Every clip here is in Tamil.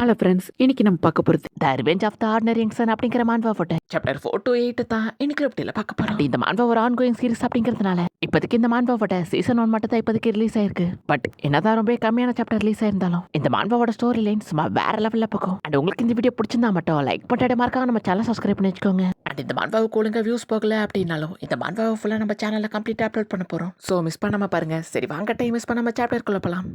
ஹலோ ஃப்ரெண்ட்ஸ், இன்னைக்கு நம்ம பார்க்க போகிறது the revenge of the ordinary யங்சன் அப்படிங்கிற மான்வா ஃபோட்டோ சாப்டர் 4 to 8 தான் இன்னைக்கு இப்படியில் பார்க்க போகிறோம். இந்த மான்வா ஒரு ஆன்கோயிங் சீரிஸ் அப்படிங்கிறதுனால இப்போதைக்கு இந்த மான்வா ஃபோட்டோ சீசன் 1 மட்டும் தான் இப்போதைக்கு ரிலீஸ் ஆயிருக்கு. பட் என்னதான் ரொம்ப கம்மியான சாப்டர் ரிலீஸ் ஆயிருந்தாலும் இந்த மான்வாவோட ஸ்டோரி லைன் சும்மா வேற லெவலில் போகும். அண்ட் உங்களுக்கு இந்த வீடியோ பிடிச்சிருந்தா மட்டும் லைக் பண்ணிட்டு மறக்காம நம்ம சேனல் சப்ஸ்கிரைப் பண்ணி வச்சுக்கோங்க. அண்ட் இந்த மான்வாவுக்கு ஒழுங்கா வியூஸ் போகல அப்படின்னாலும் இந்த மான்வாவை ஃபுல்லாக நம்ம சேனலில் கம்ப்ளீட்டாக அப்லோட் பண்ண போகிறோம். ஸோ மிஸ் பண்ணாமல் பாருங்க. சரி வாங்க டைம் மிஸ் பண்ணாமல் சாப்டருக்குள்ள போகலாம்.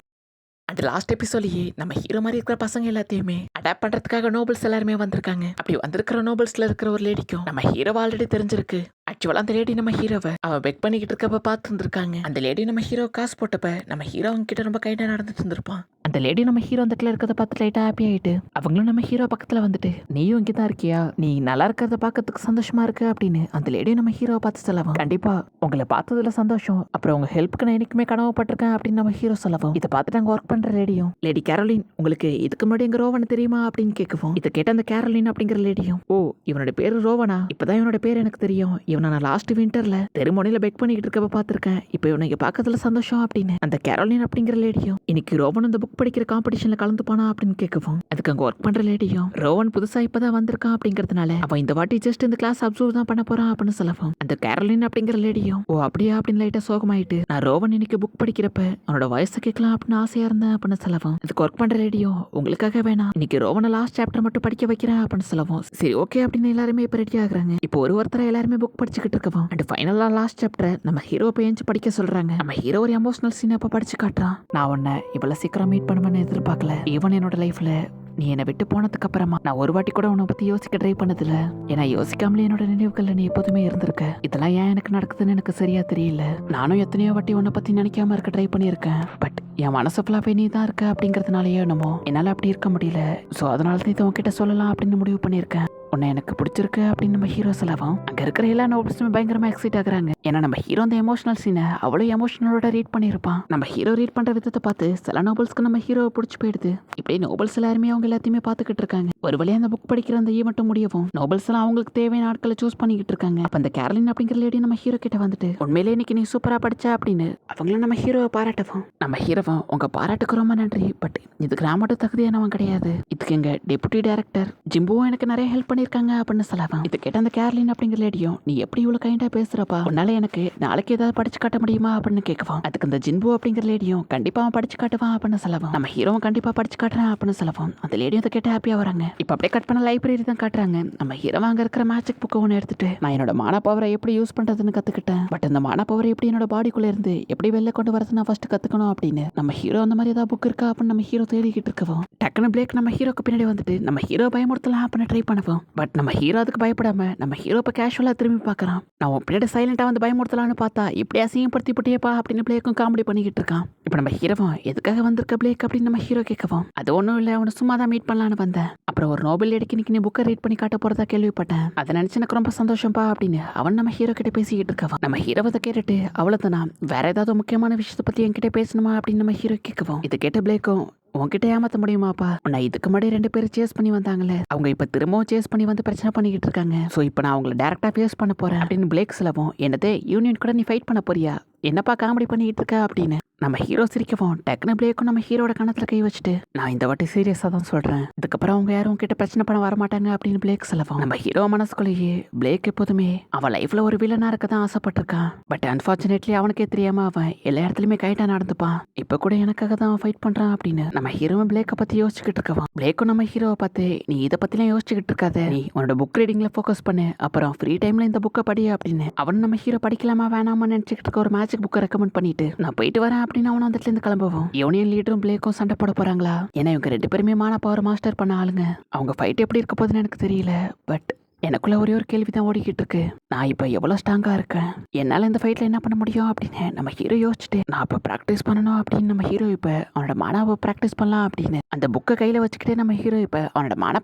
அந்த லாஸ்ட் எபிசோட்லயே நம்ம ஹீரோ மாதிரி இருக்கிற பசங்க எல்லாத்தையுமே அடாப்ட் பண்றதுக்காக நோபல்ஸ் எல்லாருமே வந்திருக்காங்க. அப்படி வந்திருக்கிற நோபல்ஸ்ல இருக்கிற ஒரு லேடிக்கும் நம்ம ஹீரோ ஆல்ரெடி தெரிஞ்சிருக்கு. ஆக்சுவலா அந்த லேடி நம்ம ஹீரோவை அவ பெக் பண்ணிக்கிட்டு இருக்கப்ப பார்த்து இருந்திருக்காங்க. அந்த லேடி நம்ம ஹீரோ காசு போட்டப்ப நம்ம ஹீரோ அவங்க கிட்ட ரொம்ப கைண்டா நடந்துட்டு இருந்திருப்பான். அந்த லேடி நம்ம ஹீரோ அந்த இடத்துல இருக்கிறத பார்த்து லைட்டா ஹாப்பி ஆயிட்டு அவங்களும் நம்ம ஹீரோ பக்கத்துல வந்துட்டு நீயும் இங்கே தான் இருக்கியா, நீ நல்லா இருக்கிறத பார்க்கறதுக்கு சந்தோஷமா இருக்கு அப்படின்னு அந்த லேடியும் நம்ம ஹீரோவை பார்த்து சொல்லவும் கண்டிப்பா உங்களை பார்த்ததுல சந்தோஷம், அப்புறம் உங்க ஹெல்ப்புக்கு நான் என்னைக்குமே கனவுப்பட்டிருக்கேன் அப்படின்னு நம்ம ஹீரோ சொல்லவும் இதை பார்த்துட்டு அங்க ஒர்க் பண்ற லேடியும் லேடி கேரோலின் உங்களுக்கு இதுக்கு முன்னாடி எங்க ரோவன் தெரியுமா அப்படின்னு கேட்கவும் இதை கேட்ட அந்த கேரோலின் அப்படிங்கிற லேடியும் ஓ இவனோட பேரு ரோவனா, இப்பதான் இவனோட பேர் எனக்கு தெரியும், இவனை நான் லாஸ்ட் விண்டர்ல தெருமோனில பெக் பண்ணிக்கிட்டு இருக்கப்ப பார்த்திருக்கேன், இப்போ இவனை இங்க பார்க்கறதுல சந்தோஷம் அப்படின்னு அந்த கேரோலின் அப்படிங்கிற லேடியும் இன்னைக்கு ரோவன் இந்த புக் படிக்கிற காம்படிஷன்ல கலந்துப்பானா அப்படின்னு கேட்கவும் அதுக்கு அங்க ஒர்க் பண்ற லேடியும் ரோவன் புதுசா இப்பதான் வந்திருக்கான் அப்படிங்கறதுனால அவன் இந்த வாட்டி ஜஸ்ட் இந்த கிளாஸ் அப்சர்வ் தான் பண்ண போறான் அப்படின்னு சொல்லவும் அந்த கேரோலின் அப்படிங்கிற லேடியும் ஓ அப்படியா அப்படின்னு லைட்டா சோகமாயிட்டு நான் ரோவன் இன்னைக்கு புக் படிக்கிறப்ப அவனோட வயசை கேட்கலாம் அப்படின்னு ஆசையா இருந்தேன் அப்படின்னு சொல்லவும் அதுக்கு ஒர்க் பண்ற லேடியும் உங்களுக்காக வேணாம் இன்னைக்கு ரோவனை லாஸ்ட் சாப்டர் மட்டும் படிக்க வைக்கிறேன் அப்படின்னு சொல்லவும் சரி ஓகே அப்படின்னு எல்லாருமே இப்ப ரெடி ஆகுறாங்க. இப்போ ஒருத்தர எல்லாருமே புக் படிச்சுக்கிட்டு இருக்கவும் அண்ட் ஃபைனலா லாஸ்ட் சாப்டர் நம்ம ஹீரோ பையன் படிக்க சொல்றாங்க. நம்ம ஹீரோ ஒரு எமோஷனல் சீன் அப்ப படிச்சு காட்டுறான். நான் உன்னை இவ்வளவு சீக்கிரம் மீட் பண்ணுவேன்னு எதிர்பார்க்கல, ஈவன் என்னோட லைஃப்ல நீ என்னை விட்டு போனதுக்கு அப்புறமா நான் ஒரு வாட்டி கூட உன்னை பத்தி யோசிக்க ட்ரை பண்ணதில்ல, ஏன்னா யோசிக்காமலே என்னோட நினைவுகள்ல நீ எப்போதுமே இருந்திருக்க, இதெல்லாம் ஏன் எனக்கு நடக்குதுன்னு எனக்கு சரியா தெரியல, நானும் எத்தனையோ வாட்டி உன்னை பத்தி நினைக்காம இருக்க ட்ரை பண்ணியிருக்கேன், பட் என் மனசு ஃபுல்லாவே நீ தான் இருக்க அப்படிங்கறதுனாலயே என்னமோ என்னால அப்படி இருக்க முடியல, ஸோ அதனால தான் இதை உன்கிட்ட சொல்லலாம் அப்படின்னு முடிவு பண்ணியிருக்கேன். உன்னை எனக்கு பிடிச்சிருக்கு அப்படின்னு நம்ம ஹீரோ சொல்லவும் அங்க இருக்கிற எல்லா நோபல்ஸுமே பயங்கரமா எக்ஸைட் ஆகுறாங்க. ஏன்னா நம்ம ஹீரோ அந்த எமோஷனல் சீனை அவ்வளவு எமோஷனலோட ரீட் பண்ணியிருப்பான். நம்ம ஹீரோ ரீட் பண்ற விதத்தை பார்த்து சில நோபல்ஸ்க்கு நம்ம ஹீரோவை பிடிச்சி போயிடுது. இப்படி நோபல்ஸ் எல்லாருமே அவங்க எல்லாத்தையுமே பார்த்துக்கிட்டு இருக்காங்க. ஒரு வழியா அந்த புக் படிக்கிற அந்த ஈவெண்ட்டும் முடியவும் நோபல்ஸ் எல்லாம் அவங்களுக்கு தேவையான ஆட்களை சூஸ் பண்ணிக்கிட்டு இருக்காங்க. அப்ப அந்த கேரளின் அப்படிங்கிற லேடி நம்ம ஹீரோ கிட்ட வந்துட்டு உண்மையிலே இன்னைக்கு நீ சூப்பரா படிச்சா அப்படின்னு அவங்களும் நம்ம ஹீரோவை பாராட்டவும் நம்ம ஹீரோவும் உங்க பாராட்டுக்கு ரொம்ப நன்றி, பட் இதுக்கு நான் மட்டும் தகுதியானவன் கிடையாது, இதுக்கு எங்க டெபுட்டி டைரக்டர் ஜிம்புவும் எனக்கு நிறைய ஹெல்ப் பண்ணிருக்காங்க அப்படின்னு சொல்லலாம். இதை கேட்ட அந்த கேரளின் அப்படிங்கிற லேடியும் நீ எப்படி இவ்வளவு கைண்டா பேசுறப்பா, உன்னால எனக்கு நாளைக்கு ஏதாவது படிச்சு காட்ட முடியுமா அப்படின்னு கேட்கவான். அதுக்கு அந்த ஜிம்பு அப்படிங்கிற லேடியும் கண்டிப்பா அவன் படிச்சு காட்டுவான் அப்படின்னு சொல்லவும் நம்ம ஹீரோவும் கண்டிப்பா படிச்சு காட்டுறான் அப்படின்னு சொல்லவும் அந்த லேடியும் அதை கேட்டு ஹாப்பியா வராங்க. இப்ப அப்படியே கட் பண்ண லைப்ரரி தான் காட்டுறாங்க. நம்ம ஹீரோ அங்க இருக்கிற மேஜிக் புக்கை ஒன்று எடுத்துட்டு நான் என்னோட மான பவரை எப்படி யூஸ் பண்றதுன்னு கத்துக்கிட்டேன், பட் அந்த மான பவரை எப்படி என்னோட பாடிக்குள்ள இருந்து எப்படி வெளில கொண்டு வரது நான் ஃபர்ஸ்ட் கத்துக்கணும் அப்படின்னு நம்ம ஹீரோ அந்த மாதிரி ஏதாவது புக் இருக்கா அப்படின்னு நம்ம ஹீரோ தேடிக்கிட்டு இருக்கவும் டக்குனு பிளேக் நம்ம ஹீரோக்கு பின்னாடி வந்துட்டு நம்ம ஹீரோ பயமுறுத்தலாம் அப்படின்னு ட்ரை பண்ணுவோம். பட் நம்ம ஹீரோ அதுக்கு பயப்படாம நம்ம ஹீரோ இப்ப கேஷுவலா திரும்பி பார்க்கறான். நான் உன் பின்னாடி சைலண்டா வந்து பயமுறுத்தலாம்னு பார்த்தா இப்படியா அசிங்கப்படுத்தி போட்டியப்பா அப்படின்னு பிளேக்கும் காமெடி பண்ணிக்கிட்டு இருக்கான். இப்ப நம்ம ஹீரோவும் எதுக்காக வந்திருக்க பிளேக் அப்படின்னு நம்ம ஹீரோ கேட்கவும் அது ஒன்றும் இல்லை, அவனை சும்மா தான் மீட் பண்ணலான்னு வந்தேன், அப்புறம் ஒரு நோபல் எடுக்க இன்னைக்கு நீ புக்கை ரீட் பண்ணி காட்ட போறதா கேள்விப்பட்டேன், அதை நினைச்சு எனக்கு ரொம்ப சந்தோஷம்பா அப்படின்னு அவன் நம்ம ஹீரோ கிட்ட பேசிக்கிட்டு இருக்கவன். நம்ம ஹீரோ அதை கேட்டுட்டு அவ்வளவுதானா வேற ஏதாவது முக்கியமான விஷயத்தை பத்தி என்கிட்ட பேசணுமா அப்படின்னு நம்ம ஹீரோ கேட்கவும் இதை கேட்ட பிளேக்கும் உன்கிட்ட ஏமாத்த முடியுமாப்பா, நான் இதுக்கு முன்னாடி 2 பேரும் சேஸ் பண்ணி வந்தாங்களே அவங்க இப்ப திரும்பவும் சேஸ் பண்ணி வந்து பிரச்சனை பண்ணிக்கிட்டு இருக்காங்க, சோ இப்ப நான் அவங்களை டைரக்டா ஃபேஸ் பண்ண போறேன் அப்படின்னு பிளேக் சொல்லவும் என்னது யூனியன் கூட நீ ஃபைட் பண்ண போறியா, என்னப்பா காமெடி பண்ணிட்டு இருக்க அப்படின்னு நம்ம ஹீரோ சிரிக்கவும் டக்குனு பிளேக்கும் நம்ம ஹீரோட கணத்துல கை வச்சுட்டு நான் இந்த வாட்டி சீரியஸா தான் சொல்றேன், இதுக்கப்புறம் அவங்க யாரும் கிட்ட பிரச்சனை பண்ண வரமாட்டாங்க அப்படின்னு பிளேக் சொல்லவும் நம்ம ஹீரோ மனசுக்குள்ளேயே பிளேக் எப்போதுமே அவன் லைஃப்ல ஒரு வில்லனா இருக்க தான் ஆசைப்பட்டிருக்கான், பட் அன்பார்ச்சுனேட்லி அவனுக்கே தெரியாம அவன் எல்லா இடத்துலயுமே கைட்டா நடந்துப்பான், இப்ப கூட எனக்காக தான் அவன் ஃபைட் பண்றான் அப்படின்னு நம்ம ஹீரோவும் பிளேக்கை பத்தி யோசிச்சுக்கிட்டு இருக்கவான். பிளேக்கும் நம்ம ஹீரோவை பார்த்து நீ இதை பத்திலாம் யோசிச்சுக்கிட்டு இருக்காத, நீ உன்னோட புக் ரீடிங்ல ஃபோக்கஸ் பண்ணு, அப்புறம் ஃப்ரீ டைம்ல இந்த புக்கை படி அப்படின்னு அவன் நம்ம ஹீரோ படிக்கலாமா வேணாமா நினைச்சுக்கிட்டு இருக்க ஒரு மேஜிக் புக்கை ரெக்கமெண்ட் பண்ணிட்டு நான் போயிட்டு வரேன் அப்படின்னு அவன் அந்த இடத்துல இருந்து கிளம்புவோம். யூனியன் லீடரும் பிளேக்கும் சண்டை போட போறாங்களா, ஏன்னா இவங்க 2 பேருமே மான பவர் மாஸ்டர் பண்ண ஆளுங்க, அவங்க ஃபைட் எப்படி இருக்க போகுதுன்னு எனக்கு தெரியல, பட் எனக்குள்ள ஒரே ஒரு கேள்விதான் ஓடிக்கிட்டு இருக்கு, நான் இப்ப எவ்வளவு ஸ்ட்ராங்கா இருக்கேன், என்னால இந்த ஃபைட்ல என்ன பண்ண முடியும் அப்படின்னு நம்ம ஹீரோ யோசிச்சுட்டு நான் இப்ப பிராக்டிஸ் பண்ணணும் அப்படின்னு நம்ம ஹீரோ இப்ப அவனோட மானாவை பிராக்டிஸ் பண்ணலாம் அப்படின்னு அந்த புக்கை கையில வச்சுக்கிட்டே நம்ம ஹீரோ இப்ப அவனோட மான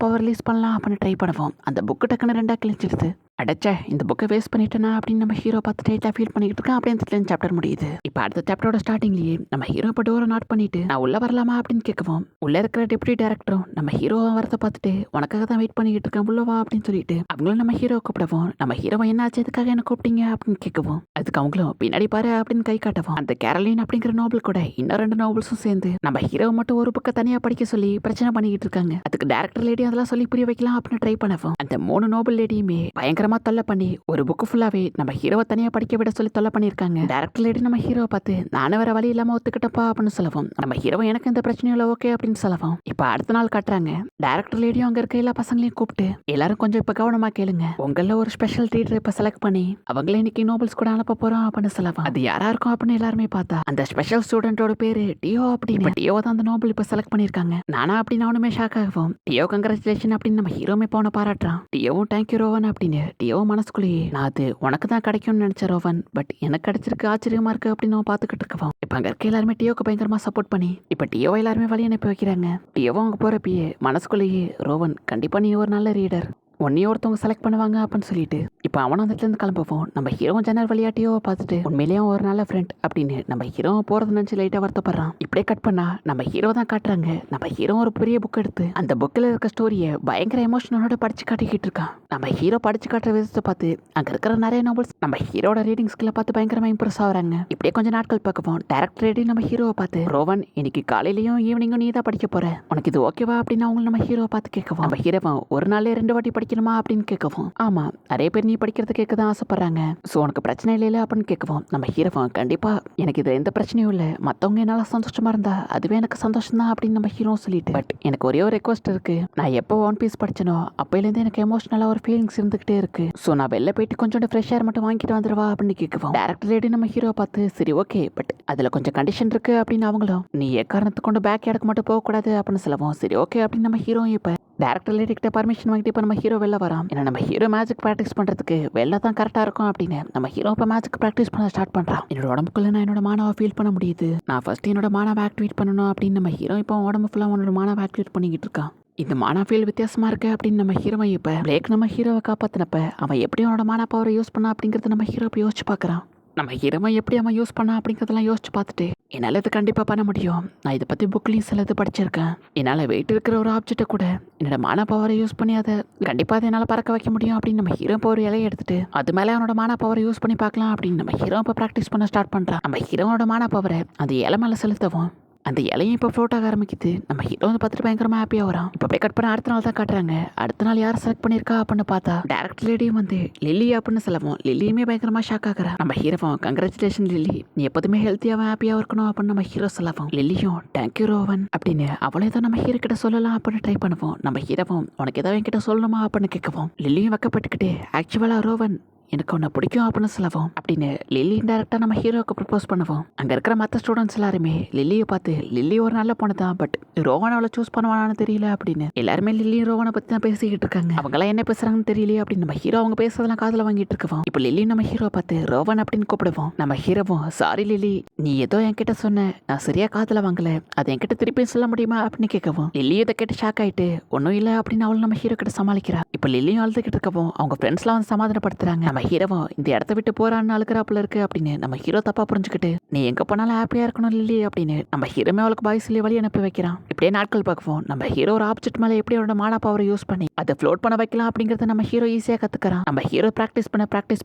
பவர் ரிலீஸ் பண்ணலாம் அப்படின்னு ட்ரை பண்ணுவோம். அந்த புக்கு டக்குன்னு 2ஆ கிழிச்சிடுது. அடைச்சே இந்த புக்கை வேஸ்ட் பண்ணிட்டேனா அப்படின்னு நம்ம ஹீரோ பார்த்து டைட்டாக ஃபீல் பண்ணிட்டு இருக்கான். அப்படியே அந்த சாப்டர் முடியுது. இப்போ அடுத்த சாப்டரோட ஸ்டார்டிங்லேயே நம்ம ஹீரோ இப்போ டோரை நாட் பண்ணிட்டு நான் உள்ள வரலாமா அப்படின்னு கேட்கவும் உள்ள இருக்கிற டெப்யூட்டி டேரக்டரும் நம்ம ஹீரோவை வரத பார்த்துட்டு உனக்காக தான் வெயிட் பண்ணிக்கிட்டு இருக்கேன் உள்ளவா அப்படின்னு சொல்லிட்டு அவங்களும் நம்ம ஹீரோ கூப்பிடவும் நம்ம ஹீரோவை என்ன ஆச்சு எதுக்காக என்ன கூப்பிட்டீங்க அப்படின்னு கேட்கவும் அதுக்கு அவங்களும் பின்னாடி பாரு அப்படின்னு கை காட்டவும் அந்த கேரளின் அப்படிங்கிற நோபல் கூட இன்னும் 2 நோபல்ஸும் சேர்ந்து நம்ம ஹீரோவை மட்டும் ஒரு புக்கை தனியா படிக்க சொல்லி பிரச்சனை பண்ணிக்கிட்டு இருக்காங்க. அதுக்கு டேரக்டர் லேடி அதெல்லாம் சொல்லி புரிய வைக்கலாம் அப்படின்னு ட்ரை பண்ணவும் அந்த 3 நோபல் லேடியுமே பயங்கரமா தொல்லை பண்ணி ஒரு புக்கு ஃபுல்லாவே நம்ம ஹீரோவை தனியா படிக்க விட சொல்லி தொல்லை பண்ணிருக்காங்க. டேரக்டர் லேடி நம்ம ஹீரோவை பார்த்து நானும் வேற வழி இல்லாம ஒத்துக்கிட்டப்பா அப்படின்னு சொல்லவும் நம்ம ஹீரோ எனக்கு இந்த பிரச்சனையும் இல்லை ஓகே அப்படின்னு சொல்லவும் இப்ப அடுத்த நாள் காட்டுறாங்க. டேரக்டர் லேடியும் அங்க இருக்க எல்லா பசங்களையும் கூப்பிட்டு எல்லாரும் கொஞ்சம் இப்ப கவனமா கேளுங்க. உங்கள ஒரு ஸ்பெஷல் ரீடர் இப்ப செலக்ட் பண்ணி அவங்களே இன்னைக்கு நோபல்ஸ் கூட அனுப்ப போறோம் அப்படின்னு சொல்லவும் அது யாரா இருக்கும் அப்படின்னு எல்லாருமே பார்த்தா அந்த ஸ்பெஷல் ஸ்டூடெண்டோட பேரு டியோ அப்படின்னு. டியோ தான் அந்த நோபல் இப்ப செலக்ட் பண்ணிருக்காங்க. நானா அப்படின்னு அவனுமே ஷாக் ஆகும். டியோ கங்க்ராச்சுலேஷன் அப்படின்னு நம்ம ஹீரோமே போன பாராட்டுறான். டியோவும் தேங்க்யூ ரோவன் அப்படின்னு. டியோ மனசுக்குள்ளேயே நான் அது உனக்கு தான் கிடைக்கும்னு நினைச்ச ரோவன் பட் எனக்கு கிடைச்சிருக்கு ஆச்சரியமா இருக்கு அப்படின்னு அவன் பாத்துக்கிட்டு இருக்கோம். இப்ப அங்க இருக்க எல்லாருமே டியோக்கு பயங்கரமா சப்போர்ட் பண்ணி இப்ப டியோ எல்லாருமே வழி அனுப்பி வைக்கிறாங்க. டியோவும் அங்க போறப்பயே மனசுக்குள்ளேயே ரோவன் கண்டிப்பா நீ ஒரு நல்ல ரீடர் உன்னையே ஒருத்தவங்க செலக்ட் பண்ணுவாங்க அப்படின்னு சொல்லிட்டு இப்போ அவனும் அந்த இடத்துல இருந்து கிளம்புவோம். நம்ம ஹீரோவும் ஜன்னல் வழியாட்டியோ பார்த்துட்டு உண்மையிலேயே ஒரு நல்ல ஃப்ரெண்ட் அப்படின்னு நம்ம ஹீரோ போறது நினைச்சு லைட்டா வருத்தப்படுறான். இப்படியே கட் பண்ணா நம்ம ஹீரோ தான் காட்டுறாங்க. நம்ம ஹீரோ ஒரு பெரிய புக் எடுத்து அந்த புக்கில் இருக்க ஸ்டோரியை பயங்கர எமோஷனோட படிச்சு காட்டிக்கிட்டு இருக்கான். நம்ம ஹீரோ படிச்சு காட்டுற விதத்தை பார்த்து அங்க இருக்கிற நிறைய நோபல்ஸ் நம்ம ஹீரோட ரீடிங் ஸ்கில்லை பார்த்து பயங்கரமா இம்ப்ரெஸ் ஆகுறாங்க. இப்படியே கொஞ்சம் நாட்கள் பார்க்கவும் டேரக்டர் ரெடி நம்ம ஹீரோவை பார்த்து ரோவன் இன்னைக்கு காலையிலயும் ஈவினிங்கும் நீ தான் படிக்க போற உனக்கு இது ஓகேவா அப்படின்னு அவங்க நம்ம ஹீரோவை பார்த்து கேட்கவும் நம்ம ஹீரோவன் ஒரு நாளே 2 வாட்டி படிக்கணுமா அப்படின்னு கேட்கவும் ஆமா நிறைய பேர் நீ படிக்கிறது கேட்க தான் ஆசைப்படுறாங்க சோ உனக்கு பிரச்சனை இல்லையில அப்படின்னு கேட்கவும் நம்ம ஹீரோவன் கண்டிப்பா எனக்கு இது எந்த பிரச்சனையும் இல்லை மத்தவங்க என்னால சந்தோஷமா இருந்தா அதுவே எனக்கு சந்தோஷம் தான் அப்படின்னு நம்ம ஹீரோ சொல்லிட்டு பட் எனக்கு ஒரே ஒரு ரெக்வஸ்ட் இருக்கு. நான் எப்போ ஒன் பீஸ் படிச்சனோ அப்பையிலேருந்து எனக்கு எமோஷனலா ஒரு ஃபீலிங்ஸ் இருந்துகிட்டே இருக்கு. சோ நான் வெளில போயிட்டு கொஞ்சம் ஃப்ரெஷ் ஏர் மட்டும் வாங்கிட்டு வந்துடுவா அப்படின்னு கேட்கவும் டேரக்டர் லேடி நம்ம ஹீரோ பார்த்து சரி ஓகே பட் அதுல கொஞ்சம் கண்டிஷன் இருக்கு அப்படின்னு அவங்களும் நீ எக்காரணத்தை கொண்டு பேக் யாருக்கு மட்டும் போகக்கூடாது அப்படின்னு சொல்லவும் சரி ஓகே அப்படின்னு நம்ம ஹீரோ இப்ப டேரக்டர் லேடி கிட்ட பர்மிஷன் வாங்கிட்டு இப்போ நம்ம ஹீரோ வெளில வரான். ஏன்னா நம்ம ஹீரோ மேஜிக் ப்ராக்டிஸ் பண்றதுக்கு வெளில தான் கரெக்டா இருக்கும் அப்படின்னு நம்ம ஹீரோ இப்போ மேஜிக் ப்ராக்டிஸ் பண்ண ஸ்டார்ட் பண்றான். என்னோட உடம்புக்குள்ள நான் என்னோட மானாவை ஃபீல் பண்ண முடியுது. நான் ஃபர்ஸ்ட் என்னோட மானாவை ஆக்டிவேட் பண்ணணும் அப்படின்னு நம்ம ஹீரோ இப்போ உடம்பு ஃபுல்லாக உன்னோட மானாவை ஆக்டிவேட் பண்ணிக்கிட்டு இருக்கான். இந்த மானா ஃபீல் வித்தியாசமா இருக்கு அப்படின்னு நம்ம ஹீரோவை இப்போ பிளேக் நம்ம ஹீரோவை காப்பாத்தினப்ப அவன் எப்படி அவனோட மானா பவரை யூஸ் பண்ணா அப்படிங்கறத நம்ம ஹீரோ இப்போ யோசிச்சு பார்க்கறான். நம்ம ஹீரோவை எப்படி அவன் யூஸ் பண்ணா அப்படிங்கிறதெல்லாம் யோசிச்சு பார்த்துட்டு என்னால் இது கண்டிப்பாக பண்ண முடியும். நான் இதை பற்றி புக்லேயும் சிலது படிச்சிருக்கேன். என்னால் வெயிட் இருக்கிற ஒரு ஆப்ஜெக்டை கூட என்னோட மானா பவரை யூஸ் பண்ணி அதை கண்டிப்பாக அதை என்னால் பறக்க வைக்க முடியும் அப்படின்னு நம்ம ஹீரோ இப்போ ஒரு இலையை எடுத்துட்டு அது மேலே அவனோட மானா பவரை யூஸ் பண்ணி பார்க்கலாம் அப்படின்னு நம்ம ஹீரோ இப்போ ப்ராக்டிஸ் பண்ண ஸ்டார்ட் பண்ணுறான். நம்ம ஹீரோவோட மானா பவரை அந்த இலை மேலே செலுத்தவும் அந்த இலையும் இப்போ ஃப்ளோட் ஆக ஆரம்பிக்குது. நம்ம ஹீரோ வந்து பார்த்துட்டு பயங்கரமா ஹாப்பியாக வரான். இப்போ அப்படியே கட் பண்ண அடுத்த நாள் தான் காட்டுறாங்க. அடுத்த நாள் யார் செலக்ட் பண்ணியிருக்கா அப்படின்னு பார்த்தா டேரக்டர் லேடியும் வந்து லில்லி அப்படின்னு சொல்லவும் லில்லியுமே பயங்கரமா ஷாக் ஆகுறா. நம்ம ஹீரோவும் கங்க்ராச்சுலேஷன் லில்லி நீ எப்போதுமே ஹெல்த்தியாகவும் ஹாப்பியாக இருக்கணும் அப்படின்னு நம்ம ஹீரோ சொல்லவும் லில்லியும் தேங்க்யூ ரோவன் அப்படின்னு அவளே தான் நம்ம ஹீரோ கிட்ட சொல்லலாம் அப்படின்னு ட்ரை பண்ணுவோம். நம்ம ஹீரோவும் உனக்கு ஏதாவது என்கிட்ட சொல்லணுமா அப்படின்னு கேட்கவும் லில்லியும் வைக்கப்பட்டுக்கிட்டு ஆக்சுவலா ரோவன் எனக்கு ஒன்று பிடிக்கும் அப்படின்னு சொல்லவும் அப்படின்னு லில்லி டேரக்டாக நம்ம ஹீரோக்கு ப்ரப்போஸ் பண்ணுவோம். அங்கே இருக்கிற மற்ற ஸ்டூடெண்ட்ஸ் எல்லாருமே லில்லியை பார்த்து லில்லி ஒரு நல்ல பொண்ணு தான் பட் ரோவன் அவளை சூஸ் பண்ணுவானான்னு தெரியல அப்படின்னு எல்லாருமே லில்லி ரோவனை பற்றி தான் பேசிக்கிட்டு இருக்காங்க. அவங்களாம் என்ன பேசுறாங்கன்னு தெரியலையே அப்படின்னு நம்ம ஹீரோ அவங்க பேசுறதெல்லாம் காதில் வாங்கிட்டு இருக்கோம். இப்போ லில்லி நம்ம ஹீரோ பார்த்து ரோவன் அப்படின்னு கூப்பிடுவோம். நம்ம ஹீரோவும் சாரி லில்லி நீ ஏதோ என்கிட்ட சொன்ன நான் சரியா காதில் வாங்கல அது என்கிட்ட திருப்பி சொல்ல முடியுமா அப்படின்னு கேட்கவும் லில்லி இதை கேட்டு ஷாக் ஆயிட்டு ஒன்றும் இல்லை அப்படின்னு அவளும் நம்ம ஹீரோ கிட்ட சமாளிக்கிறா. இப்போ லில்லியும் அழுதுகிட்டு இருக்கவும் அவங்க ஃப்ரெண்ட்ஸ்லாம் வந்து சமாதானப்படுத்துறாங்க. நம்ம ஹீரோவும் இந்த இடத்த விட்டு போறான்னு அழுக்கிறாப்புல இருக்கு அப்படின்னு நம்ம ஹீரோ தப்பா புரிஞ்சுக்கிட்டு நீ எங்க போனாலும் ஹாப்பியா இருக்கணும் லில்லி அப்படின்னு நம்ம ஹீரோமே அவளுக்கு பாய் சொல்லி வழி அனுப்பி வைக்கிறான். இப்படியே நாட்கள் பார்க்குவோம். நம்ம ஹீரோ ஒரு ஆப்ஜெக்ட் மேலே எப்படி அவரோட மானா பவரை யூஸ் பண்ணி அதை ஃப்ளோட் பண்ண வைக்கலாம் அப்படிங்கறத நம்ம ஹீரோ ஈஸியா கத்துக்கிறான். நம்ம ஹீரோ ப்ராக்டிஸ்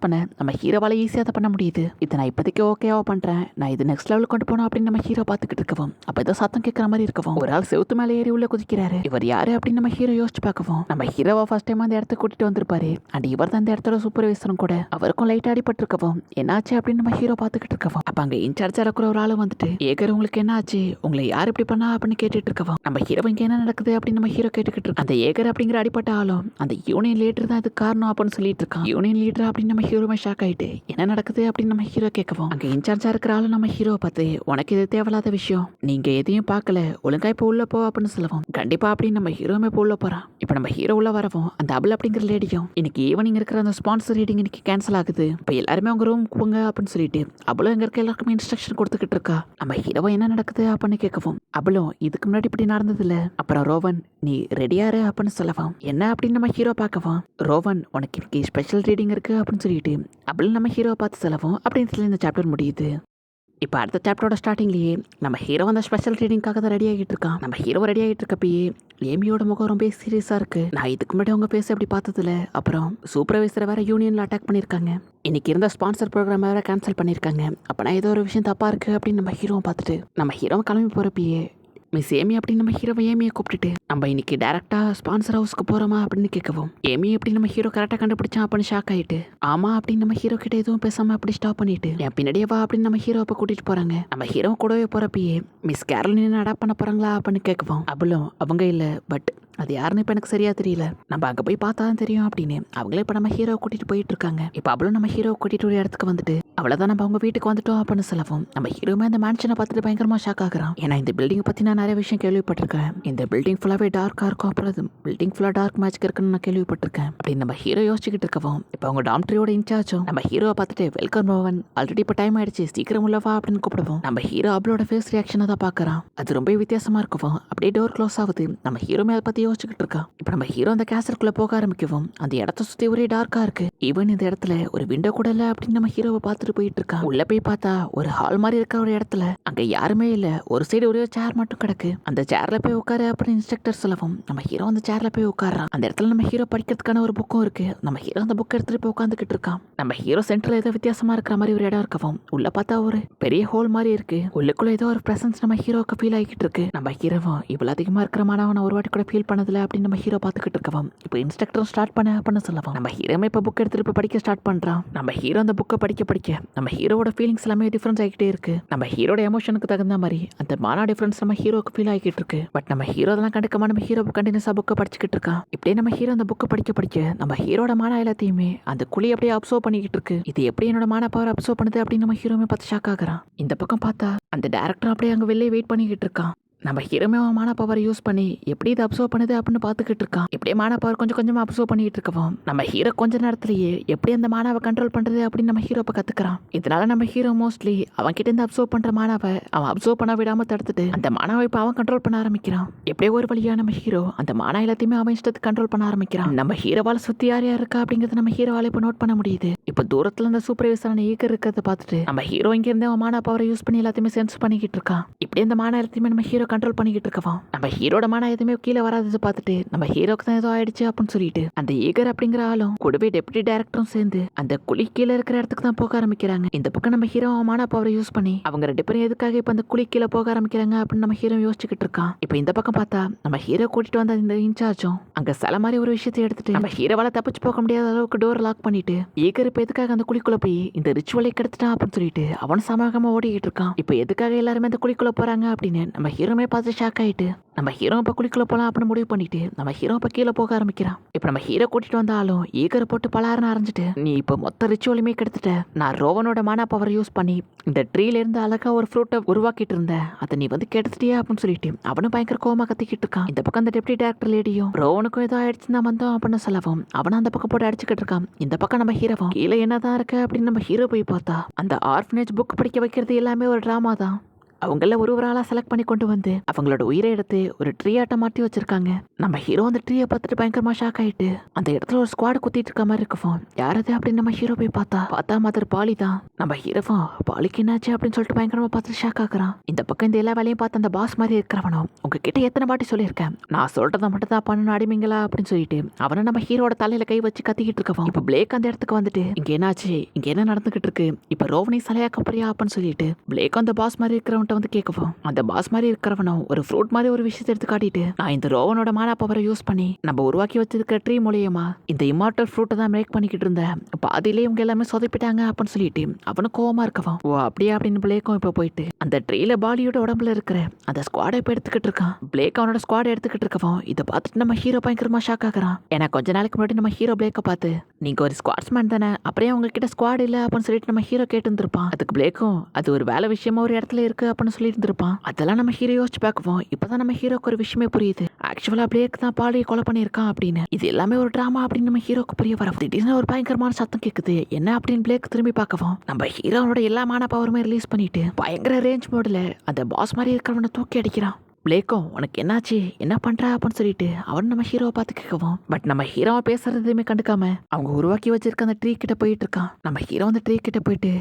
பண்ண நம்ம ஹீரோவால ஈஸியா அதை பண்ண முடியுது. இதை நான் இப்போதைக்கு ஓகேவா பண்றேன் நான் இது நெக்ஸ்ட் லெவல் கொண்டு போனோம் அப்படின்னு நம்ம ஹீரோ பார்த்துக்கிட்டு இருக்கவும் அப்ப ஏதோ சத்தம் கேட்கற மாதிரி இருக்கவும் ஒரு ஆள் செவுத்து மேலே ஏறி உள்ள குதிக்கிறாரு. இவர் யாரு அப்படின்னு நம்ம ஹீரோ யோசிச்சு பார்க்கவும் நம்ம ஹீரோவை ஃபர்ஸ்ட் டைம் அந்த இடத்துக்கு கூட்டிட்டு வந்திருப்பாரு அண்ட் இவர் தான் அந்த இடத்தோட சூப்பர்வைசரும் கூட. அவருக்கும் லைட் அடிபட்டிருக்கவும் என்னாச்சு அப்படின்னு நம்ம ஹீரோ பார்த்துக்கிட்டு இருக்கவும் அப்ப அங்க இன்சார்ஜா இருக்கிற ஒரு ஆளு வந்துட்டு ஏகர் உங்களுக்கு என்ன ஆச்சு உங்களை யார் இப்படி பண்ணா அப்படின்னு கேட்டுட்டு இருக்கவும் நம்ம ஹீரோ இங்க என்ன நடக்குது அப்படின்னு நம்ம ஹீரோ கேட்டுக்கிட்டு இருக்கோம். அந்த ஏகர் அப்படிங்கிற அடிப்பட்ட ஆளும் அந்த யூனியன் லீடர் தான் இதுக்கு காரணம் அப்படின்னு சொல்லிட்டு இருக்கான். யூனியன் லீடர் அப்படின்னு நம்ம ஹீரோமே ஷாக் ஆயிட்டு என்ன நடக்குது அப்படின்னு நம்ம ஹீரோ கேட்கவும் அங்க இன்சார்ஜா இருக்கிற ஆளு நம்ம ஹீரோ பார்த்து உனக்கு இது தேவையில்லாத விஷயம் நீங்க எதையும் பார்க்கல ஒழுங்கா இப்போ உள்ள போ அப்படின்னு சொல்லுவோம். கண்டிப்பா அப்படின்னு நம்ம ஹீரோமே இப்போ உள்ள போறான். இப்போ நம்ம ஹீரோ உள்ள வரவும் அந்த அபுல் அப்படிங்கிற லேடியும் இன்னைக்கு ஈவினிங் இருக்கிற அந்த ஸ்பான்சர் ரீடிங் இன்னைக்கு கேன்சல் ஆகுது. இப்போ எல்லாருமே அவங்க ரூம் போங்க அப்படின்னு சொல்லிட்டு அபுலும் எங்க இருக்க எல்லாருக்குமே இன்ஸ்ட்ரக்ஷன் கொடுத்துக்கிட்டு இருக்கா. நம்ம ஹீரோவை என்ன நடக்குது அப்படின்னு கேட்கவும் அபுலும் இதுக்கு முன்னாடி இப்படி நடந்தது இல்ல. அப்புறம் ரோவன் நீ ரெடியாரு அப்படின்னு சொல்லவும் என்ன அப்படின்னு நம்ம ஹீரோ பார்க்கவும் ரோவன் உனக்கு இன்னைக்கு ஸ்பெஷல் ரீடிங் இருக்கு அப்படின்னு சொல்லிட்டு அபுல் நம்ம ஹீரோவை பார்த்து சொல்லவும் அப்படின்னு சொல்லி இந்த சாப்டர் முடியுது. இப்போ அடுத்த சாப்டரோட ஸ்டார்டிங்லேயே நம்ம ஹீரோ அந்த ஸ்பெஷல் ரீடிங்காக தான் ரெடி ஆகிட்டு இருக்கான். நம்ம ஹீரோ ரெடி ஆகிட்டு இருக்கப்பயே ஏமியோட முகம் ரொம்ப சீரியஸாக இருக்கு. நான் இதுக்கு முன்னாடி அவங்க பேச அப்படி பார்த்ததில்ல. அப்புறம் சூப்பர்வைசரை வேற யூனியனில் அட்டாக் பண்ணியிருக்காங்க. இன்னைக்கு இருந்த ஸ்பான்சர் ப்ரோக்ராம் வேற கேன்சல் பண்ணியிருக்காங்க. அப்போ நான் ஏதோ ஒரு விஷயம் தப்பா இருக்கு அப்படின்னு நம்ம ஹீரோவை பார்த்துட்டு நம்ம ஹீரோவை கிளம்பி போகிறப்பயே மிஸ் ஏமி அப்படின்னு நம்ம ஹீரோவை ஏமியை கூப்பிட்டுட்டு நம்ம இன்னைக்கு டேரக்டா ஸ்பான்சர் ஹவுஸ்க்கு போறோமா அப்படின்னு கேட்கவும் ஏமி எப்படி நம்ம ஹீரோ கரெக்டாக கண்டுபிடிச்சான் அப்படின்னு ஷாக் ஆயிட்டு ஆமா அப்படின்னு நம்ம ஹீரோ கிட்ட எதுவும் பேசாம அப்படி ஸ்டாப் பண்ணிட்டு என் பின்னாடியே வா அப்படின்னு நம்ம ஹீரோவை கூட்டிட்டு போறாங்க. நம்ம ஹீரோ கூடவே போறப்பயே மிஸ் கேரளின் அடாப்ட் பண்ண போறாங்களா அப்படின்னு கேட்கவும் அவளும் அவங்க இல்லை பட் அது யாருன்னு இப்போ எனக்கு சரியா தெரியல, நம்ம அங்கே போய் பார்த்தா தான் தெரியும் அப்படின்னு அவங்களே இப்போ நம்ம ஹீரோ கூட்டிட்டு போயிட்டு இருக்காங்க. இப்போ அவளும் நம்ம ஹீரோ கூட்டிட்டு ஒரு இடத்துக்கு வந்துட்டு அவ்வளோதான் நம்ம அவங்க வீட்டுக்கு வந்துட்டோம் அப்படின்னு சொல்லவும் நம்ம ஹீரோமே அந்த மேன்ஷனை பார்த்துட்டு பயங்கரமா ஷாக் ஆகுறான். ஏன்னா இந்த பில்டிங் பத்தி நான் நிறைய விஷயம் கேள்விப்பட்டிருக்கேன். இந்த பில்டிங் ஃபுல்லாவே டார்க்கா இருக்கும். அப்புறம் பில்டிங் ஃபுல்லா டார்க் மேஜிக் இருக்குன்னு நான் கேள்விப்பட்டிருக்கேன் அப்படின்னு நம்ம ஹீரோ யோசிச்சுக்கிட்டு இருக்கவும் இப்போ அவங்க டாக்டரியோட இன்சார்ஜும் நம்ம ஹீரோவை பார்த்துட்டு வெல்கம் ரோவன் ஆல்ரெடி இப்போ டைம் ஆயிடுச்சு சீக்கிரம் உள்ளவா அப்படின்னு கூப்பிடுவோம். நம்ம ஹீரோ அவளோட ஃபேஸ் ரியாக்ஷனை தான் பார்க்கறான். அது ரொம்ப வித்தியாசமா இருக்கும். அப்படியே டோர் க்ளோஸ் ஆகுது. நம்ம ஹீரோமே அதை பத்தி யோசிச்சுக்கிட்டு இருக்கான். இப்போ நம்ம ஹீரோ அந்த கேசருக்குள்ள போக ஆரம்பிக்கவும் அந்த இடத்த சுத்தி ஒரே டார்க்கா இருக்கு. ஈவன் இந்த இடத்துல ஒரு விண்டோ கூட இல்ல அப்படின்னு நம்ம ஹீரோவை பார்த்துட்டு போயிட்டு இருக்கான். உள்ள போய் பார்த்தா ஒரு ஹால் மாதிரி இருக்க ஒரு இடத்துல அங்க யாருமே இல்ல. ஒரு சைடு ஒரே சேர் மட்டும் கிடக்கு. அந்த சேர்ல போய் உட்காரு அப்படின்னு இன்ஸ்ட்ரக்டர் சொல்லவும் நம்ம ஹீரோ அந்த சேர்ல போய் உட்காரான். அந்த இடத்துல நம்ம ஹீரோ படிக்கிறதுக்கான ஒரு புக்கும் இருக்கு. நம்ம ஹீரோ அந்த புக் எடுத்துட்டு போய் உட்காந்துக்கிட்டு இருக்கான். நம்ம ஹீரோ சென்டர்ல ஏதோ வித்தியாசமா இருக்கிற மாதிரி ஒரு இடம் இருக்கவும் உள்ள பார்த்தா ஒரு பெரிய ஹோல் மாதிரி இருக்கு. உள்ளுக்குள்ள ஏதோ ஒரு பிரசன்ஸ் நம்ம ஹீரோக்கு ஃபீல் ஆகிட்டு இருக்கு. நம்ம ஹீரோவும் இவ்வளவு அதிகமா இருக்கிற மாணவன் ஒரு வாட்டி கூட ஃபீல் பண்ணதில்ல அப்படின்னு நம்ம ஹீரோ பார்த்துக்கிட்டு இருக்கவும் இப்போ இன்ஸ்ட்ரக்டர் ஸ்டார்ட் பண்ண சொல்லவும் நம்ம ஹீரோமே இப்போ புக் எடுத்துட்டு போய் படிக்க ஸ்டார்ட் பண்றான். நம்ம ஹீரோ அந்த புக்கை படிக்க நம்ம ஹீரோட ஃபீலிங்ஸ் எல்லாமே டிஃபரன்ஸ் ஆகிட்டே இருக்கு. நம்ம ஹீரோட எமோஷனுக்கு தகுந்த மாதிரி அந்த மானா டிஃபரன்ஸ் நம்ம ஹீரோக்கு ஃபீல் ஆகிட்டு இருக்கு. பட் நம்ம ஹீரோ அதெல்லாம் கண்டுக்காம நம்ம ஹீரோ கண்டினியூஸா புக்கை படிச்சுக்கிட்டு இருக்கான். இப்படியே நம்ம ஹீரோ அந்த புக்கை படிக்க நம்ம ஹீரோட மானா எல்லாத்தையுமே அந்த குழி அப்படியே அப்சர்வ் பண்ணிக்கிட்டு இருக்கு. இது எப்படி என்னோட மானா பவர் அப்சர்வ் பண்ணுது அப்படின்னு நம்ம ஹீரோமே பார்த்து ஷாக் ஆகுறான். இந்த பக்கம் பார்த்தா அந்த டேரக்டர் அப்படியே அங்க வெளியே வெயிட் பண்ணிக்கிட்டு இருக்கான். நம்ம ஹீரோமே மான பவர் யூஸ் பண்ணி எப்படி இதை அப்சர்வ் பண்ணுது அப்படின்னு பார்த்துக்கிட்டு இருக்கான். இப்படியே மான பவர் கொஞ்சம் கொஞ்சமா அப்சர்வ் பண்ணிட்டு இருக்கவும் நம்ம ஹீரோ கொஞ்ச நேரத்திலேயே எப்படி அந்த மானாவை கண்ட்ரோல் பண்றது அப்படின்னு நம்ம ஹீரோப்பை கத்துக்கிறான். இதனால நம்ம ஹீரோ மோஸ்ட்லி அவன் கிட்ட இருந்து அப்சர்வ் பண்ற மானாவை அவன் அப்சர்வ் பண்ண விடாம தடுத்துட்டு அந்த மானாவை இப்போ அவன் கண்ட்ரோல் பண்ண ஆரம்பிக்கிறான். எப்படியே ஒரு வழியா நம்ம ஹீரோ அந்த மானா எல்லாத்தையுமே அவன் இஷ்டத்துக்கு கண்ட்ரோல் பண்ண ஆரம்பிக்கிறான். நம்ம ஹீரோவால சுத்தி யார் யார் இருக்கா அப்படிங்கறத நம்ம ஹீரோவால இப்போ நோட் பண்ண முடியுது. இப்போ தூரத்துல அந்த சூப்பர்வைசரான ஈகர் இருக்கிறத பார்த்துட்டு நம்ம ஹீரோ இங்க இருந்து அவன் மானா பவரை யூஸ் பண்ணி எல்லாத்தையுமே சென்ஸ் பண்ணிக்கிட்டு இருக்கான். இப்படி அந்த மானா எல்லாத்தையுமே நம்ம ஹீரோ கண்ட்ரோல் பண்ணிக்கிட்டு இருக்கவா நம்ம ஹீரோட மானா எதுவுமே கீழே வராதது பார்த்துட்டு நம்ம ஹீரோக்கு தான் ஏதோ ஆயிடுச்சு அப்படின்னு சொல்லிட்டு அந்த ஈகர் அப்படிங்கிற ஆளும் கூடவே டெப்யூட்டி டைரக்டரும் சேர்ந்து அந்த குழி கீழே இருக்கிற இடத்துக்கு தான் போக ஆரம்பிக்கிறாங்க. இந்த பக்கம் நம்ம ஹீரோ மானா பவரை யூஸ் பண்ணி அவங்க 2 பேரும் எதுக்காக இப்ப அந்த குழி கீழே போக ஆரம்பிக்கிறாங்க அப்படின்னு நம்ம ஹீரோ யோசிச்சுக்கிட்டு இருக்கான். இப்போ இந்த பக்கம் பார்த்தா நம்ம ஹீரோ கூட்டிட்டு வந்த இந்த இன்சார்ஜும் அங்க சில மாதிரி ஒரு விஷயத்தை எடுத்துட்டு நம்ம ஹீரோவால தப்பிச்சு போக முடியாத அளவுக்கு டோர் லாக் பண்ணிட்டு ஈகர் இப்ப எதுக்காக அந்த குழிக்குள்ள போய் இந்த ரிச்சுவலை கெடுத்துட்டான் அப்படின்னு சொல்லிட்டு அவன் சமூகமா ஓடிக்கிட்டு இருக்கான். இப்போ எதுக்காக எல்லாருமே அந்த குழிக்குள்ள போறாங்க அப்படின்னு நம்ம ஹீரோமே பார்த்து ஷாக் ஆயிட்டு நம்ம ஹீரோ இப்போ குளிக்குள்ள போலாம் அப்படின்னு முடிவு பண்ணிட்டு நம்ம ஹீரோ இப்போ கீழே போக ஆரம்பிக்கிறான். இப்போ நம்ம ஹீரோ கூட்டிட்டு வந்தாலும் ஈகரை போட்டு பலாரன்னு அரைஞ்சிட்டு நீ இப்போ மொத்த ரிச்சுவலுமே கெடுத்துட்ட. நான் ரோவனோட மானா பவர் யூஸ் பண்ணி இந்த ட்ரீல இருந்து அழகா ஒரு ஃப்ரூட்டை உருவாக்கிட்டு இருந்தேன். அதை நீ வந்து கெடுத்துட்டியா அப்படின்னு சொல்லிட்டு அவனும் பயங்கர கோவமா கத்திக்கிட்டு இருக்கான். இந்த பக்கம் அந்த டெப்டி டைரக்டர் லேடியும் ரோவனுக்கும் ஏதோ ஆயிடுச்சுன்னா வந்தோம் அப்படின்னு சொல்லவும் அவனும் அந்த பக்கம் போட்டு அடிச்சுக்கிட்டு இருக்கான். இந்த பக்கம் நம்ம ஹீரோவும் கீழே என்னதான் இருக்கு அப்படின்னு நம்ம ஹீரோ போய் பார்த்தா அந்த ஆர்ஃபனேஜ் புக் படிக்க வைக்கிறது எல்லாமே ஒரு டிராமா தான். அவங்கள ஒரு ஆளா செலக்ட் பண்ணி கொண்டு வந்து அவங்களோட உயிரை எடுத்து ஒரு ட்ரீ ஆட்டம் மாட்டி வச்சிருக்காங்க. நம்ம ஹீரோ அந்த ட்ரீயை பார்த்துட்டு பயங்கரமா ஷாக் ஆயிட்டு அந்த இடத்துல ஒரு ஸ்குவாட் குத்திட்டு இருக்க மாதிரி இருக்கும். யாரது அப்படின்னு நம்ம ஹீரோ போய் பார்த்தா மதர் பாலி தான். நம்ம ஹீரோவும் பாலிக்கு என்னாச்சு அப்படின்னு சொல்லிட்டு பயங்கரமா பார்த்து ஷாக் ஆகுறான். இந்த பக்கம் இந்த எல்லா வேலையும் பார்த்து அந்த பாஸ் மாதிரி இருக்கிறவனும் உங்ககிட்ட எத்தனை வாட்டி சொல்லியிருக்கேன் நான் சொல்றதை மட்டும் தான் பண்ணணும் அடிமைங்களா அப்படின்னு சொல்லிட்டு அவனை நம்ம ஹீரோட தலையில கை வச்சு கத்திக்கிட்டு இருக்கவும் இப்ப பிளேக் அந்த இடத்துக்கு வந்துட்டு இங்க என்னாச்சு, இங்க என்ன நடந்துகிட்டு இருக்கு, இப்ப ரோவனை சலையாக்க போறியா அப்படின்னு சொல்லிட்டு பிளேக் அந்த பாஸ் மாதிரி இருக்கிறவன் வந்து கேட்கவும் அந்த பாஸ் மாதிரி இருக்கிறவனும் ஒரு ஃப்ரூட் மாதிரி ஒரு விஷயத்தை எடுத்து காட்டிட்டு நான் இந்த ரோவனோட மானா பவரை யூஸ் பண்ணி நம்ம உருவாக்கி வச்சிருக்கிற ட்ரீ மூலியமா இந்த இம்மார்டல் ஃப்ரூட்டை தான் மேக் பண்ணிக்கிட்டு இருந்தேன். பாதியிலே இவங்க எல்லாமே சொதப்பிட்டாங்க அப்படின்னு சொல்லிட்டு அவனு கோவமா இருக்கவும் ஓ அப்படியே அப்படின்னு பிளேக்கும் இப்ப போயிட்டு அந்த ட்ரீல பாலியோட உடம்புல இருக்கிற அந்த ஸ்குவாடை இப்ப எடுத்துக்கிட்டு இருக்கான். பிளேக் அவனோட ஸ்குவாடை எடுத்துக்கிட்டு இருக்கவும் இதை பார்த்துட்டு நம்ம ஹீரோ பயங்கரமா ஷாக் ஆகுறான். ஏன்னா கொஞ்ச நாளைக்கு முன்னாடி நம்ம ஹீரோ பிளேக்கை பார்த்து நீங்க ஒரு ஸ்குவாட்ஸ்மேன் தானே, அப்புறம் ஏன் உங்ககிட்ட ஸ்குவாட் இல்ல அப்படின்னு சொல்லிட்டு நம்ம ஹீரோ கேட்டு இருந்திருப்பான். அதுக்கு பிளேக்கும் அது ஒரு வேலை விஷயமா ஒரு இடத்துல இருக்கு அப்படின்னு சொல்லிட்டு இருந்திருப்பான். அதெல்லாம் நம்ம ஹீரோ யோசிச்சு பார்க்குவோம். இப்பதான் நம்ம ஹீரோக்கு ஒரு விஷயமே புரியுது. ஆக்சுவலா பிளேக் தான் பாலியை கொலை பண்ணியிருக்கான் அப்படின்னு. இது எல்லாமே ஒரு டிராமா அப்படின்னு நம்ம ஹீரோக்கு புரிய வர திடீர்னு ஒரு பயங்கரமான சத்தம் கேக்குது. என்ன அப்படின்னு பிளேக் திரும்பி பார்க்கவும் நம்ம ஹீரோனோட எல்லா மான பவருமே ரிலீஸ் பண்ணிட்டு பயங்கர ரேஞ்ச் மோட்ல அந்த பாஸ் மாதிரி இருக்கிறவனை தூக்கி அடிக்கிறான். பிளேக்கும் உனக்கு என்னாச்சு என்ன பண்ற அப்படின்னு சொல்லிட்டு அவன் நம்ம ஹீரோவை பார்த்து கேட்கவும் பட் நம்ம ஹீரோவை பேசுறது எதுவுமே கண்டுக்காம அவங்க உருவாக்கி வச்சிருக்க அந்த ட்ரீ கிட்ட போயிட்டு இருக்கான். நம்ம ஹீரோ அந்த ட்ரீ கிட்ட போயிட்டு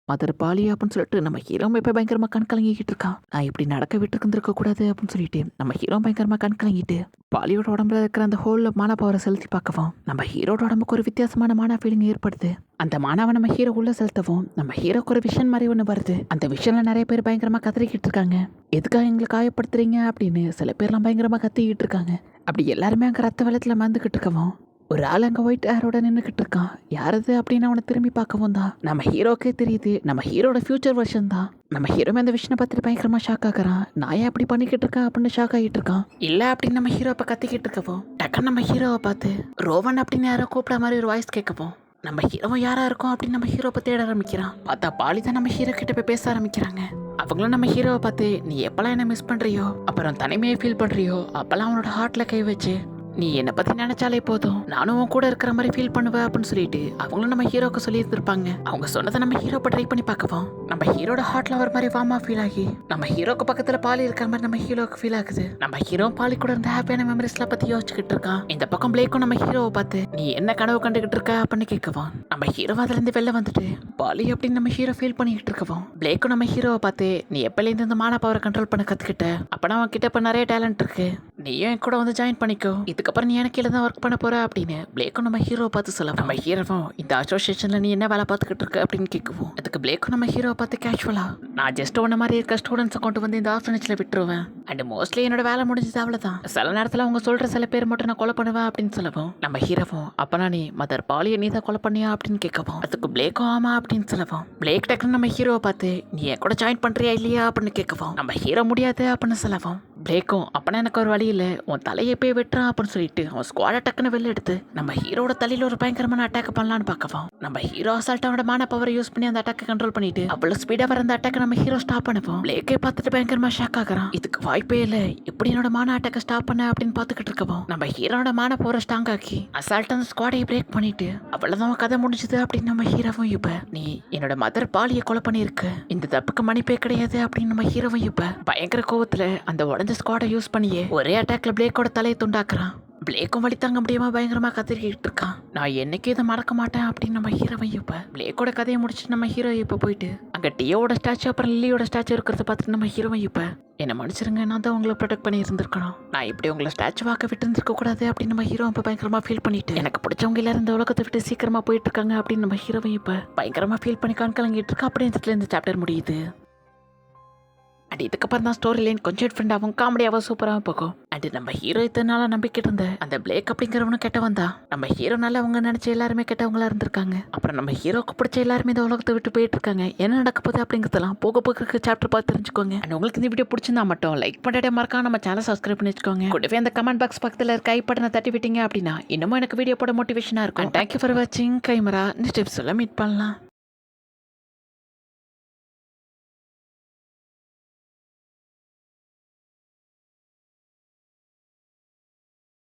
மதர் பாலி அப்படின்னு சொல்லிட்டு நம்ம ஹீரோ இப்போ பயங்கரமா கண் கலங்கிட்டு இருக்கான். நான் இப்படி நடக்க விட்டு இருந்திருக்க கூடாது அப்படின்னு சொல்லிட்டு நம்ம ஹீரோ பயங்கரமா கண் கலங்கிட்டு பாலியோட உடம்புல இருக்கிற அந்த ஹோல்ல மான பவரை செலுத்தி பார்க்கவும் நம்ம ஹீரோட உடம்புக்கு ஒரு வித்தியாசமான மான ஃபீலிங் ஏற்படுது. அந்த மானாவை நம்ம ஹீரோ உள்ள செலுத்தவும் நம்ம ஹீரோக்கு ஒரு விஷன் மாதிரி ஒன்று வருது. அந்த விஷன்ல நிறைய பேர் பயங்கரமா கதறிக்கிட்டு இருக்காங்க. எதுக்காக எங்களை காயப்படுத்துறீங்க அப்படின்னு சில பேர்லாம் பயங்கரமா கத்திக்கிட்டு இருக்காங்க. அப்படி எல்லாருமே அங்கே ரத்த வெள்ளத்துல மறந்துகிட்டு இருக்கவும் ஒரு ஆள் அங்கே ஒயிட் ஹேரோட நின்றுக்கிட்டு இருக்கான். யாரது அப்படின்னு அவனை திரும்பி பார்க்கவும் தான் நம்ம ஹீரோக்கே தெரியுது நம்ம ஹீரோட ஃபியூச்சர் வெர்ஷன் தான். நம்ம ஹீரோமே அந்த விஷயம் பார்த்துட்டு பயங்கரமா ஷாக் ஆகுறான். நான் ஏன் அப்படி பண்ணிக்கிட்டு இருக்கேன் அப்படின்னு ஷாக் ஆகிட்டு இருக்கான். இல்ல அப்படின்னு நம்ம ஹீரோ இப்ப கத்திக்கிட்டு இருக்கவும் டக்குன்னு நம்ம ஹீரோவை பார்த்து ரோவன் அப்படின்னு யாரோ கூப்பிட மாதிரி ஒரு வாய்ஸ் கேட்கவும் நம்ம ஹீரோவும் யாரா இருக்கும் அப்படின்னு நம்ம ஹீரோ பத்தி தேட ஆரம்பிக்கிறான். பார்த்தா பாலி தான் நம்ம ஹீரோ கிட்ட போய் பேச ஆரம்பிக்கிறாங்க. அவங்களும் நம்ம ஹீரோவை பார்த்து நீ எப்பெல்லாம் என்ன மிஸ் பண்றியோ அப்புறம் தனிமையை ஃபீல் பண்றியோ அப்பெல்லாம் அவனோட ஹார்ட்ல கை வச்சு நீ என்னை பத்தி நினைச்சாலே போதும் நானும் உன் கூட இருக்கிற மாதிரி ஃபீல் பண்ணுவேன் அப்படின்னு சொல்லிட்டு அவங்களும் நம்ம ஹீரோக்கு சொல்லி இருந்திருப்பாங்க. அவங்க சொன்னதை நம்ம ஹீரோ ட்ரை பண்ணி பார்க்கவும் நம்ம ஹீரோட ஹார்ட்ல ஒரு மாதிரி வாமா ஃபீல் ஆகி நம்ம ஹீரோக்கு பக்கத்துல பாலி இருக்கிற மாதிரி நம்ம ஹீரோக்கு ஃபீல் ஆகுது. நம்ம ஹீரோ பாலி கூட இருந்த ஹாப்பியான மெமரிஸ்லாம் பத்தி யோசிச்சுக்கிட்டு இருக்கான். இந்த பக்கம் பிளேக்கும் நம்ம ஹீரோவை பார்த்து நீ என்ன கனவு கண்டுகிட்டு இருக்க அப்படின்னு கேட்கவும் நம்ம ஹீரோ அதுல இருந்து வெளில வந்துட்டு பாலி அப்படின்னு நம்ம ஹீரோ ஃபீல் பண்ணிக்கிட்டு இருக்கவும் பிளேக்கும் நம்ம ஹீரோவை பார்த்து நீ எப்பலேருந்து இந்த மான பவரை கண்ட்ரோல் பண்ண கத்துக்கிட்ட அப்பனா அவன் கிட்ட இப்ப நிறைய டேலண்ட் இருக்கு நீயும் என் கூட வந்து ஜாயின் பண்ணிக்கோ இதுக்கப்புறம் நீ எனக்கு தான் ஒர்க் பண்ண போற அப்படின்னு பிளேக்கும் நம்ம ஹீரோவை பார்த்து சொல்ல நம்ம ஹீரோவும் இந்த அசோசியேஷன்ல நீ என்ன வேலை பார்த்துக்கிட்டு இருக்க அப்படின்னு கேட்குவோம். அதுக்கு பிளேக்கும் நம்ம ஹீரோவை பார்த்து கேஷுவலா நான் ஜஸ்ட் ஒன்ன மாதிரி இருக்க ஸ்டூடெண்ட்ஸை கொண்டு வந்து இந்த ஆர்ஃபனேஜ்ல விட்டுருவேன் அண்ட் மோஸ்ட்லி என்னோட வேலை முடிஞ்சது அவ்வளவுதான். சில நேரத்தில் அவங்க சொல்ற சில பேர் மட்டும் நான் கொலை பண்ணுவேன் அப்படின்னு சொல்லவும் நம்ம ஹீரோவும் அப்பனா நீ மதர் பாலியை நீ தான் கொலை பண்ணியா அப்படின்னு கேட்கவும் அதுக்கு பிளேக்கும் ஆமா அப்படின்னு சொல்லவும் பிளேக் டக்குன்னு நம்ம ஹீரோவை பார்த்து நீ என் கூட ஜாயின் பண்றியா இல்லையா அப்படின்னு கேட்கவும் நம்ம ஹீரோ முடியாது அப்படின்னு சொல்லவும் பிளேக்கும் அப்பனா எனக்கு ஒரு வழி இல்லை உன் தலையை போய் வெட்டுறான் அப்படின்னு சொல்லிட்டு அவன் ஸ்குவாட டக்குன்னு வெளில எடுத்து நம்ம ஹீரோட தலையில ஒரு பயங்கரமான அட்டாக் பண்ணலான்னு பார்க்கவும் நம்ம ஹீரோ அசால்ட்டாவோட மான பவரை யூஸ் பண்ணி அந்த அட்டாக்கை கண்ட்ரோல் பண்ணிட்டு அவ்வளவு ஸ்பீடா வர அந்த அட்டாக்கை நம்ம ஹீரோ ஸ்டாப் பண்ணுவோம். பிளேக்கே பார்த்துட்டு பயங்கரமா ஷாக் ஆகுறான். இதுக்கு வாய்ப்பே இல்லை எப்படி என்னோட மான அட்டாக்கை ஸ்டாப் பண்ண அப்படின்னு பார்த்துக்கிட்டு இருக்கவும் நம்ம ஹீரோட மான பவரை ஸ்ட்ராங் ஆக்கி அசால்ட்டா அந்த ஸ்குவாடையை பிரேக் பண்ணிட்டு அவ்வளவுதான் கதை முடிஞ்சது அப்படின்னு நம்ம ஹீரோவும் இப்ப நீ என்னோட மதர் பாலியை கொலை பண்ணிருக்கு இந்த தப்புக்கு மன்னிப்பே கிடையாது அப்படின்னு நம்ம ஹீரோவும் இப்ப பயங்கர கோவத்துல அந்த உடஞ்ச ஸ்குவாடை யூஸ் பண்ணியே ஒரே அட்டாக்ல பிளேக்கோட தலையை துண்டாக்குறான். பிளேக்கும் வழி தாங்க முடியாம பயங்கரமா கத்திரிக்கிட்டு இருக்கான். நான் என்னைக்கு இதை மறக்க மாட்டேன் அப்படின்னு நம்ம ஹீரோவை இப்ப பிளேக்கோட கதையை முடிச்சுட்டு நம்ம ஹீரோ இப்ப போயிட்டு அங்க டியோட ஸ்டாச்சு அப்புறம் லில்லியோட ஸ்டாச்சு இருக்கிறத பார்த்துட்டு நம்ம ஹீரோவை இப்ப என்ன மன்னிச்சிருங்க நான் தான் உங்களை ப்ரொடெக்ட் பண்ணி இருந்திருக்கணும் நான் இப்படி உங்களை ஸ்டாச்சு வாக்க விட்டு இருந்திருக்க கூடாது அப்படின்னு நம்ம ஹீரோ இப்ப பயங்கரமா ஃபீல் பண்ணிட்டு எனக்கு பிடிச்சவங்க எல்லாரும் இந்த உலகத்தை விட்டு சீக்கிரமா போயிட்டு இருக்காங்க அப்படின்னு நம்ம ஹீரோவை இப்ப பயங்கரமா ஃபீல் பண்ணி கலங்கிட்டு இருக்கா. அப்படியே இந்த சாப்டர் முடியுது. அண்ட் இதுக்கப்புறம் தான் ஸ்டோரி லைன் கொஞ்சம் டிஃப்ரெண்டாகவும் காமெடியாகவும் சூப்பராகவும் போகும். அண்ட் நம்ம ஹீரோ இத்தனால நம்பிக்கிட்டு இருந்த அந்த பிளேக் அப்படிங்கிறவனும் கெட்டவன் தான். நம்ம ஹீரோனால அவங்க நினைச்ச எல்லாருமே கெட்டவங்களா இருந்திருக்காங்க. அப்புறம் நம்ம ஹீரோக்கு பிடிச்ச எல்லாருமே இந்த உலகத்தை விட்டு போயிட்டு இருக்காங்க. என்ன நடக்க போகுது அப்படிங்கிறதெல்லாம் போக போக சாப்டர் பார்த்து தெரிஞ்சுக்கோங்க. அண்ட் உங்களுக்கு இந்த வீடியோ பிடிச்சிருந்தா மட்டும் லைக் பண்ணிட்டே மறக்காம நம்ம சேனல் சப்ஸ்கிரைப் பண்ணி வச்சுக்கோங்க. கூடவே அந்த கமெண்ட் பாக்ஸ் பக்கத்தில் இருக்க ஐ பட்டனை தட்டி விட்டீங்க அப்படின்னா இன்னமும் எனக்கு வீடியோ போட மோட்டிவேஷனா இருக்கும். தேங்க்யூ ஃபார் வாட்சிங். கைமரா நெக்ஸ்ட் எபிசோட்ல மீட் பண்ணலாம்.